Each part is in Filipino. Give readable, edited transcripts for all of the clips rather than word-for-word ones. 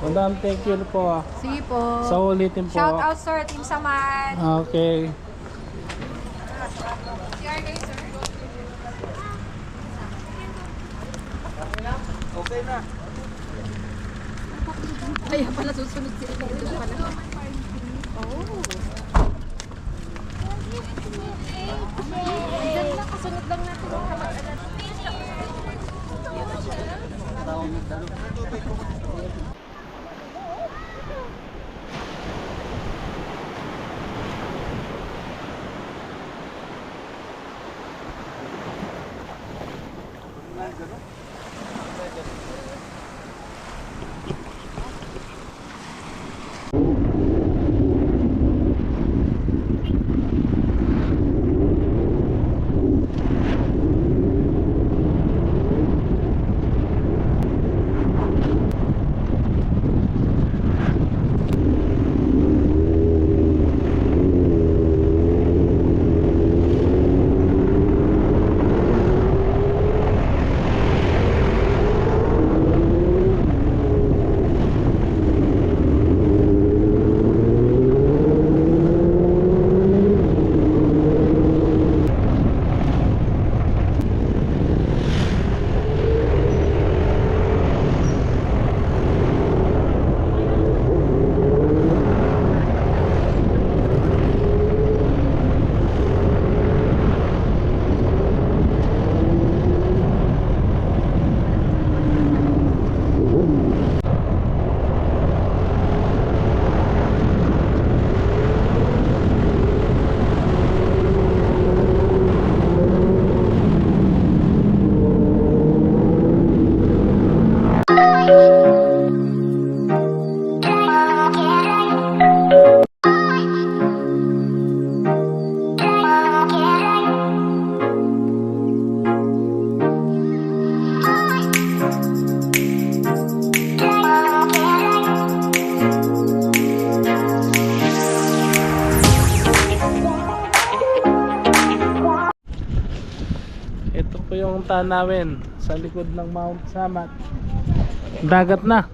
Madam, thank you po. Sige po. Sa ulitin po. Shout out sir, Team Samat. Okay. Okay na. Kaya pala susunod sila dito pala. Oh. Diyan lang, kasunod lang natin yung kamag-alat. Ito po yung tanawin sa likod ng Mt Samat. Dagat na.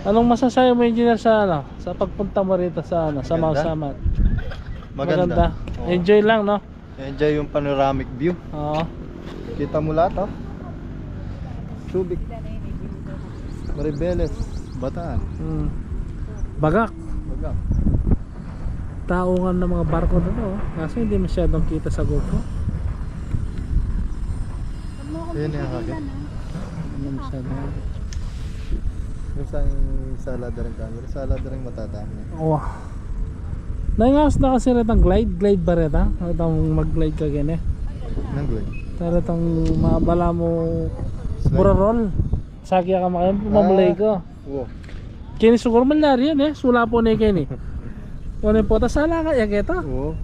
Anong masasabi mo, engineer, sa ano, sa pagpunta mo rito sa ano, sa Mt Samat? Maganda. Oo. Enjoy lang, no? Enjoy yung panoramic view. Oo. Kita mo lahat, oh. Subic. Maribeles. Bataan. Bagac. Bagac. Taungan ng mga barko na to, kasi hindi masyadong kita sa GoPro. Ayan yung kagad. Hindi masyadong. Yung salada rin camera. Salada rin matatama. Wow. Nangawas na kasi rin ang glide ba rin ha? Itong mag-glide ka gini. Nang glide. Pero itong mabala mo burarol. Sakya ka makain, mamulay ko. Wow. Kini siguro man lari yan eh. Sula po na kini. Ano po, tasala ka, yaketa. Oo.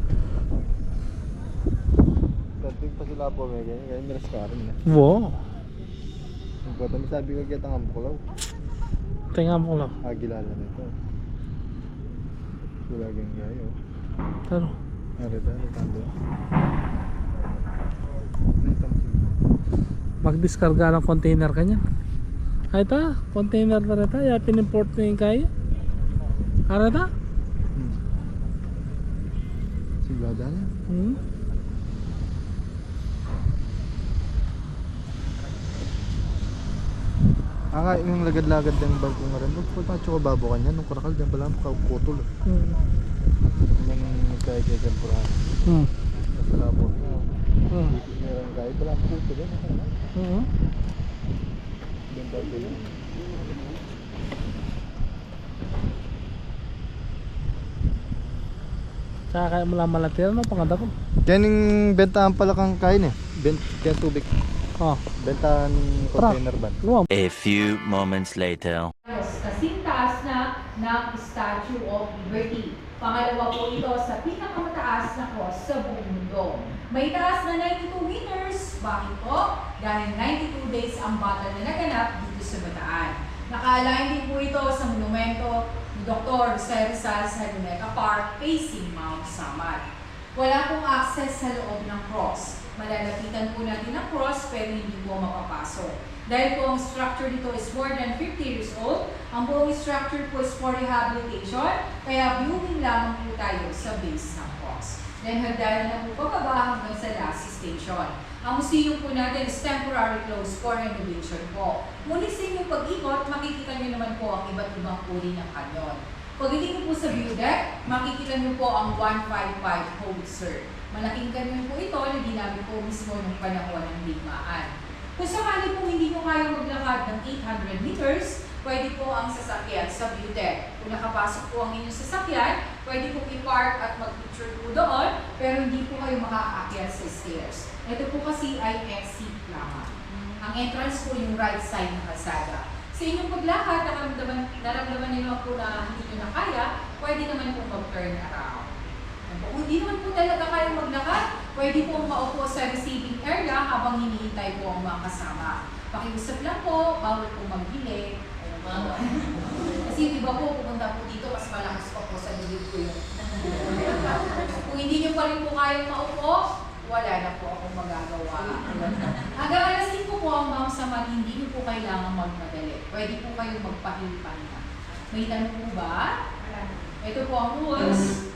Kanting pa sila po may ganyan. Kaya miras ka rin. Wow. Nagpatami sabi ko kita nga mukulaw. Tingnan mo lang. Agilala nito. Sulagang gayo. Pero, Arita, tando. magdiskarga ng container ka niyan. Ay ta, container na rin ta. Ya, pinimport na yung kaya. Arita? Sigada niya. Yung lagad-lagad ng barko nga rin. Pag macho ka babo kanya, nung kurakal dyan pala makakutol. Yung nagkaya dyan pura. Nasa labo. Meron kaya pala makakutol yan. Ganda dyan. Saka kaya mo lang malatira, no? Panganda ko. Kaya yung bentahan pala kang kain eh. Kaya tubig. Oh. Bentahan container ban. A few moments later. Kasing taas na ng Statue of Liberty. Pangalawa po ito sa pinakamataas na cross sa buong mundo. May taas na 92 meters. Bakit po? Dahil 92 days ang battle na naganap dito sa Bataan. Naka-align din po ito sa monumento ni Dr. Jose Rizal sa Luneta Park facing Mt Samat. Wala pong access sa loob ng cross. Malalapitan po natin ang cross pero hindi po mapapasok. Dahil po ang structure dito is more than 50 years old, ang buong structure po is for rehabilitation, kaya viewing lamang po tayo sa base ng cross. Then hagdanan na po pababa hanggang sa last station. Ang museum po natin is temporary closed for renovation po. Ngunit sa inyong pag-ikot, makikita nyo naman po ang iba't ibang uri ng kanyon. Pagdating po sa view deck, makikita nyo po ang 155 Holzer. Malaking kanyon po ito na ginamit po mismo ng panahon ng digmaan. Kung sakali po hindi nyo kaya maglakad ng 800 meters, pwede po ang sasakyan sa view deck. Kung nakapasok po ang inyong sasakyan, pwede po i-park at mag-picture po doon, pero hindi po kayo makakaakyat sa stairs. Ito po kasi ay exit lamang. Ang entrance po yung right side ng kalsada. Sa inyong paglakad, naramdaman niyo po na hindi nyo na kaya, pwede naman po mag-turn around. Kung hindi naman po talaga kayo maglakad, pwede po maupo sa receiving area habang hinihintay po ang mga kasama. Pakiusap lang po, bawal po maghili. Kasi yung iba po, pupunta po dito, mas malakas pa po sa bibig ko yun. Kung hindi nyo pa rin po kayang maupo, wala na po akong magagawa. Hanggang alas 5 po ang Mt Samat, hindi nyo po kailangan magmadali. Pwede po kayong magpahinga. May tanong po ba? Ito po ang rules.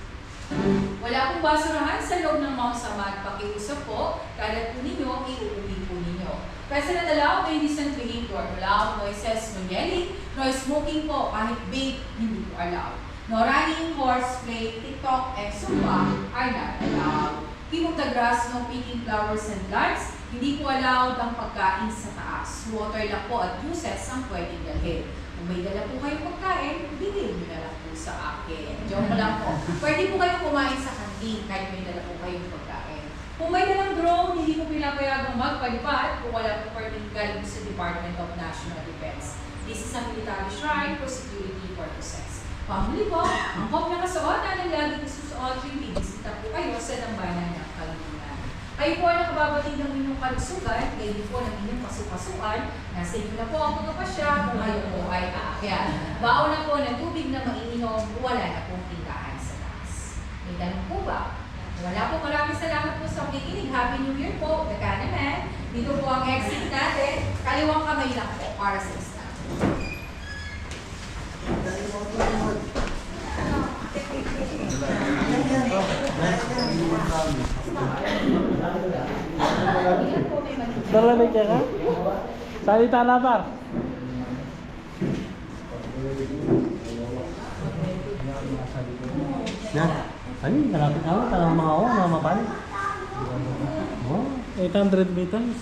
Wala pong basurahan sa loob ng Mt Samat. Pakiusap po, kalat po ninyo, iuuwi po ninyo. President allow ladies and behavior, allow noises, no yelling, no smoking po, kahit vape, hindi po allowed. No running, horseplay, TikTok, and Zumba are not allowed. Keep of the grass, no picking flowers and plants, hindi po allowed ang pagkain sa taas. Water lang po at juices ang pwedeng dalhin. Kung may dala po kayong pagkain, bilhin nyo na lang po sa akin. Joke lang po. Pwede po kayong kumain sa kantin kahit may dala po kayong pagkain. Kung may dalang drone, hindi po pinapayagang magpalipad kung wala po permit galing sa Department of National Defense. This is a military shrine for security purposes. Pamuli po, ang kopya kasuotan ang lagi susuot yung bibisita po kayo sa dambanan ng Kalungan. Kayo po ang nakababatid ng inyong kalusugan, kayo po ng inyong pasupasuan, nasa inyo na po ang pagkapasya kung kayo po ay aakyat. Baon na po ng tubig na maininom, wala na pong tindahan sa taas. May tanong po ba? Wala po, maraming salamat po sa pakikinig. Happy New Year po, the Canaman. Dito po ang exit natin. Kaliwang kamay lang po para sa isa. Dalamig ka? Salita na par. Yan. Ay, malapit ako. Parang mga ako, mga mapali. Oh. 800 meters.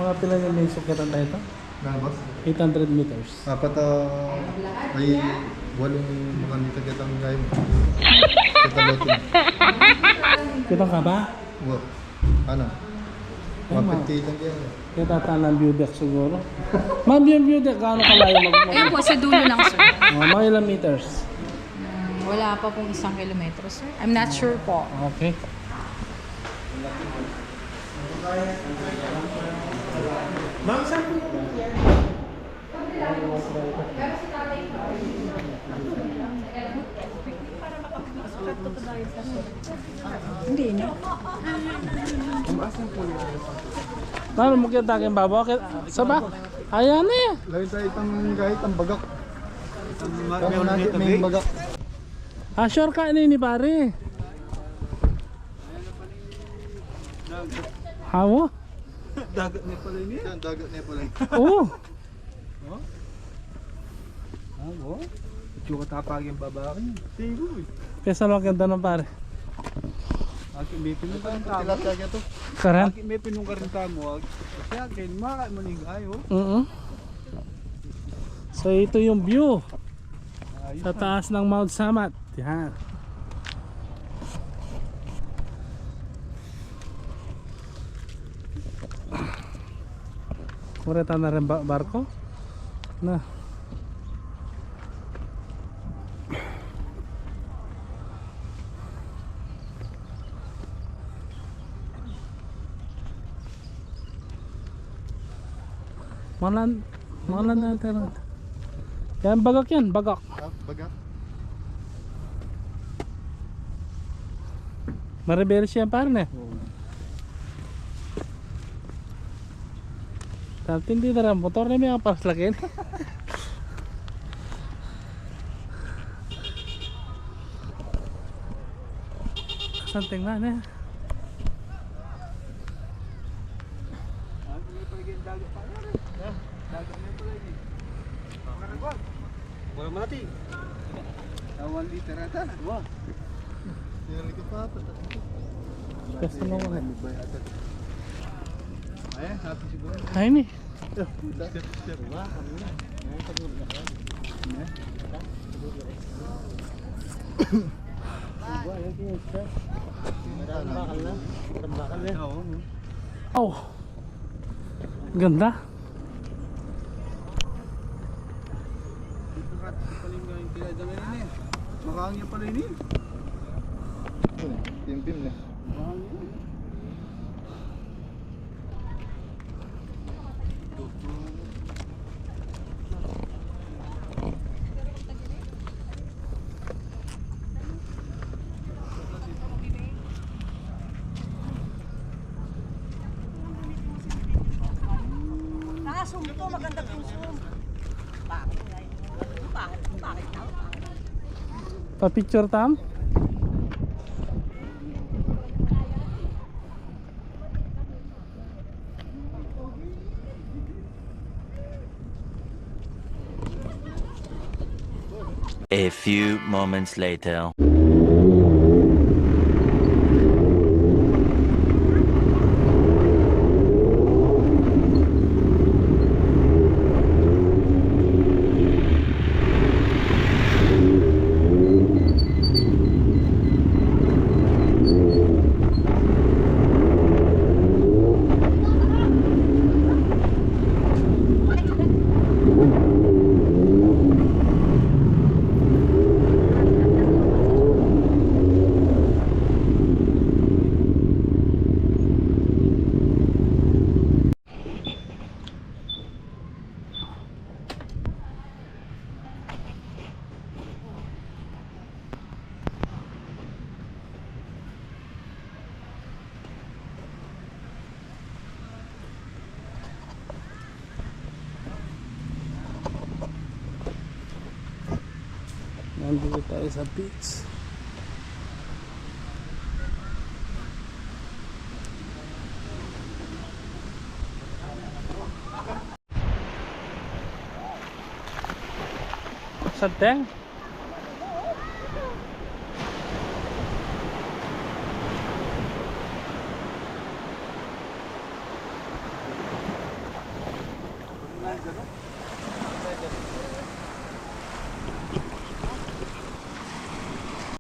Mga pila yung may sukitan na ito? Na boss? 800 meters. Apat ay walong mga nitagatang ngayon. Katalotin. Kitang ka ba? Wow. Ano? Ay, ma. 150 lang yan. Kita ng view deck siguro. Ma'am, yung view deck, gaano kalayo Ayan po, sa dulo lang sir. mga ilang meters? Wala pa pong 1 kilometro sir. I'm not sure po. Okay. Ma'am, saan po? Hindi na. Paano mo kita aking babo? Saba? Ayan na yan. Lagi tayo itang kahit ang bagak. Kamo natin may bagak. Ah, sure ka ni pare. Hawo? Dagat niya pala yun. Yan, dagat niya pala yun. Oo. Ako? Itsura tapag yung babae. Tigo eh. Kesa lang ganda ng pare. Akin may pinong ka rin tamo. Tilapia ka to. Karan? Akin may pinong ka rin tamo. Kasi akin, makain mo gayo. So ito yung view Ayos. sa taas ng Mt Samat. Yan. Kureta na rin barko na. Malan natin. Yan bagak yan, bagak. Bagak. Maribel siya par na. Tindi na rin motor na may paras lakin. Something man eh. Wala malati. 1 liter ata. Wah. Tinali ko pa. Basta mo ka. Ayan, sabi siguro. Ay ni. Step. Wah, kami na. Ayan, pagod na ka. Wah, yan yung step. Marami bakal na. Marami bakal na. Oo. Oh. Ganda. Dito ka pala yung kilada ngayon eh. Makahangin pala yun eh. Tim-tim na. Makahangin. Nakasum to, maganda yung zoom. Bakit nga yun? Bakit na? Pa-picture tam? A few moments later. Nandito tayo sa beach. Santeng?